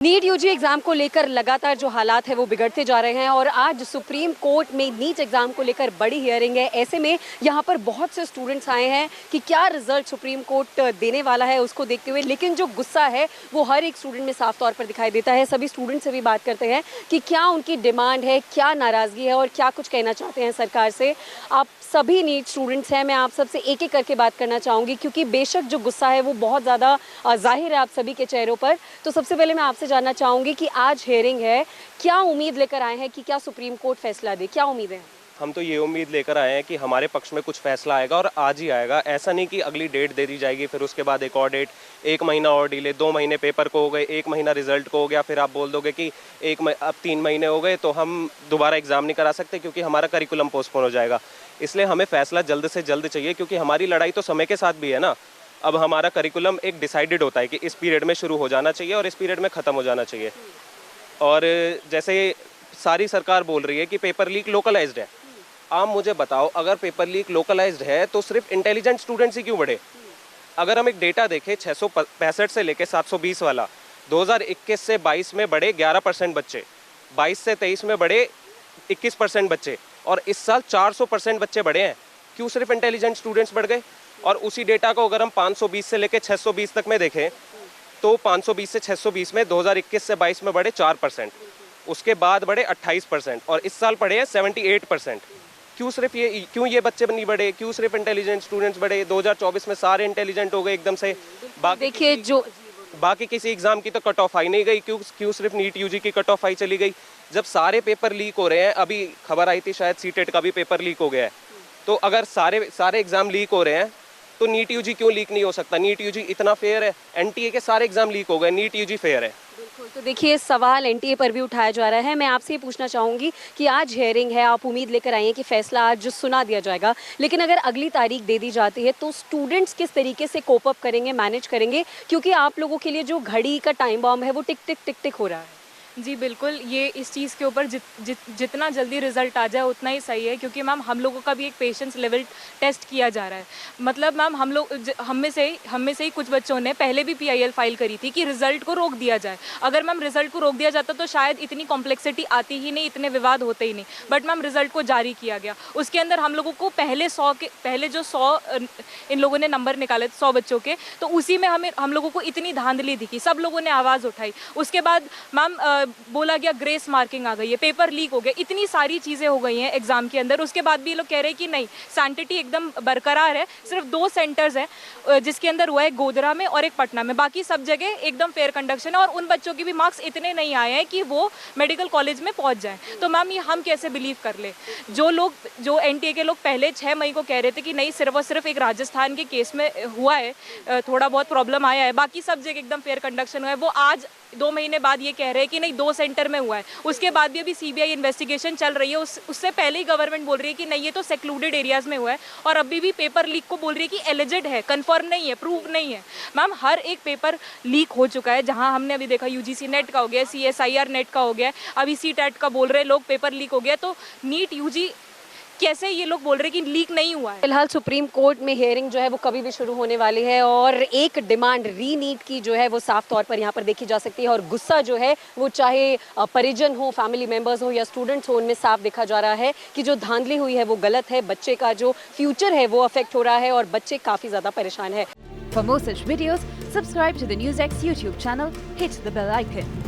NEET UG exam को लेकर लगातार जो हालात है वो बिगड़ते जा रहे हैं और आज सुप्रीम कोर्ट में नीट एग्जाम को लेकर बड़ी हियरिंग है। ऐसे में यहाँ पर बहुत से स्टूडेंट्स आए हैं कि क्या रिजल्ट सुप्रीम कोर्ट देने वाला है उसको देखते हुए, लेकिन जो गुस्सा है वो हर एक स्टूडेंट में साफ तौर पर दिखाई देता है। सभी स्टूडेंट से भी बात करते हैं कि क्या उनकी डिमांड है, क्या नाराज़गी है और क्या कुछ कहना चाहते हैं सरकार से। आप सभी नीट स्टूडेंट्स हैं, मैं आप सबसे एक एक करके बात करना चाहूँगी क्योंकि बेशक जो गुस्सा है वो बहुत ज़्यादा जाहिर है आप सभी के चेहरों पर। तो सबसे पहले मैं आपसे जानना चाहूँगी कि आज हियरिंग है, क्या उम्मीद लेकर आए हैं कि क्या सुप्रीम कोर्ट फैसला दे, क्या उम्मीद है? हम तो ये उम्मीद लेकर आए हैं कि हमारे पक्ष में कुछ फैसला आएगा और आज ही आएगा। ऐसा नहीं कि अगली डेट दे दी जाएगी, फिर उसके बाद एक और डेट, 1 महीना और डिले, 2 महीने पेपर को हो गए, 1 महीना रिजल्ट को हो गया, फिर आप बोल दोगे कि अब 3 महीने हो गए तो हम दोबारा एग्जाम नहीं करा सकते क्योंकि हमारा करिकुलम पोस्टपोन हो जाएगा। इसलिए हमें फैसला जल्द से जल्द चाहिए क्योंकि हमारी लड़ाई तो समय के साथ भी है ना। अब हमारा करिकुलम एक डिसाइडेड होता है कि इस पीरियड में शुरू हो जाना चाहिए और इस पीरियड में ख़त्म हो जाना चाहिए। और जैसे सारी सरकार बोल रही है कि पेपर लीक लोकलाइज्ड है, आप मुझे बताओ अगर पेपर लीक लोकलाइज्ड है तो सिर्फ इंटेलिजेंट स्टूडेंट्स ही क्यों बढ़े? अगर हम एक डेटा देखें 665 से लेके 720 वाला, 2021 से 22 में बढ़े 11% बच्चे, 22 से 23 में बढ़े 21% बच्चे और इस साल 400% बच्चे बढ़े हैं। क्यों सिर्फ इंटेलिजेंट स्टूडेंट्स बढ़ गए? और उसी डेटा को अगर हम 520 से लेके 620 तक में देखें तो 520 से 620 में 2021 से 22 में बढ़े 4%, उसके बाद बढ़े 28% और इस साल बढ़े हैं 78%। क्यों ये बच्चे नहीं बढ़े? क्यों सिर्फ इंटेलिजेंट स्टूडेंट्स बढ़े? 2024 में सारे इंटेलिजेंट हो गए एकदम से। बाकी किसी एग्जाम की तो कट ऑफ आई नहीं गई, क्यों सिर्फ नीट यूजी की कट ऑफ आई चली गई? जब सारे पेपर लीक हो रहे हैं, अभी खबर आई थी शायद सीटेट का भी पेपर लीक हो गया है, तो अगर सारे एग्जाम लीक हो रहे हैं तो नीट यूजी क्यों लीक नहीं हो सकता? नीट यूजी इतना फेयर है, एनटीए के सारे एग्जाम लीक हो गए, नीट यूजी फेयर है। बिल्कुल, तो देखिए सवाल एनटीए पर भी उठाया जा रहा है। मैं आपसे ये पूछना चाहूँगी कि आज हियरिंग है, आप उम्मीद लेकर आई हैं कि फैसला आज सुना दिया जाएगा, लेकिन अगर अगली तारीख दे दी जाती है तो स्टूडेंट्स किस तरीके से कोप अप करेंगे, मैनेज करेंगे? क्योंकि आप लोगों के लिए जो घड़ी का टाइम बॉम्ब है वो टिक टिक टिक टिक हो रहा है। जी बिल्कुल, ये इस चीज़ के ऊपर जितना जल्दी रिज़ल्ट आ जाए उतना ही सही है क्योंकि मैम हम लोगों का भी एक पेशेंस लेवल टेस्ट किया जा रहा है। मतलब मैम हम में से ही कुछ बच्चों ने पहले भी पीआईएल फाइल करी थी कि रिज़ल्ट को रोक दिया जाए। अगर मैम रिज़ल्ट को रोक दिया जाता तो शायद इतनी कॉम्प्लेक्सिटी आती ही नहीं, इतने विवाद होते ही नहीं। बट मैम रिज़ल्ट को जारी किया गया, उसके अंदर हम लोगों को पहले जो 100 इन लोगों ने नंबर निकाले 100 बच्चों के, तो उसी में हम लोगों को इतनी धांधली दिखी, सब लोगों ने आवाज़ उठाई। उसके बाद मैम बोला गया ग्रेस मार्किंग आ गई है, पेपर लीक हो गया, इतनी सारी चीज़ें हो गई हैं एग्जाम के अंदर। उसके बाद भी ये लोग कह रहे हैं कि नहीं, सैंटिटी एकदम बरकरार है। सिर्फ 2 सेंटर्स हैं जिसके अंदर हुआ है, गोधरा में और एक पटना में, बाकी सब जगह एकदम फेयर कंडक्शन है और उन बच्चों के भी मार्क्स इतने नहीं आए हैं कि वो मेडिकल कॉलेज में पहुंच जाएं। तो मैम ये हम कैसे बिलीव कर ले? जो एनटीए के लोग पहले 6 मई को कह रहे थे कि नहीं, सिर्फ और सिर्फ एक राजस्थान के केस में हुआ है, थोड़ा बहुत प्रॉब्लम आया है, बाकी सब जगह एकदम फेयर कंडक्शन हुआ है, वो आज 2 महीने बाद ये कह रहे हैं कि नहीं 2 सेंटर में हुआ है। उसके बाद भी अभी सीबीआई इन्वेस्टिगेशन चल रही है, उससे पहले ही गवर्नमेंट बोल रही है कि नहीं ये तो सेक्लूडेड एरियाज में हुआ है और अभी भी पेपर लीक को बोल रही है कि एलिजेड है, कंफर्म नहीं है, प्रूव नहीं है। मैम हर एक पेपर लीक हो चुका है, जहां हमने अभी देखा यूजीसी नेट का हो गया, सीएसआईआर नेट का हो गया, अभी सीटेट का बोल रहे लोग पेपर लीक हो गया। तो नीट यूजी कैसे ये लोग बोल रहे हैं कि लीक नहीं हुआ है? फिलहाल सुप्रीम कोर्ट में हियरिंग जो है वो कभी भी शुरू होने वाली है और एक डिमांड री नीट की जो है वो साफ तौर पर यहाँ पर देखी जा सकती है और गुस्सा जो है वो चाहे परिजन हो, फैमिली मेंबर्स हो या स्टूडेंट्स हो, उनमें साफ देखा जा रहा है कि जो धांधली हुई है वो गलत है, बच्चे का जो फ्यूचर है वो अफेक्ट हो रहा है और बच्चे काफ़ी ज़्यादा परेशान है। For more such videos, subscribe to the NewsX YouTube channel, hit the bell icon.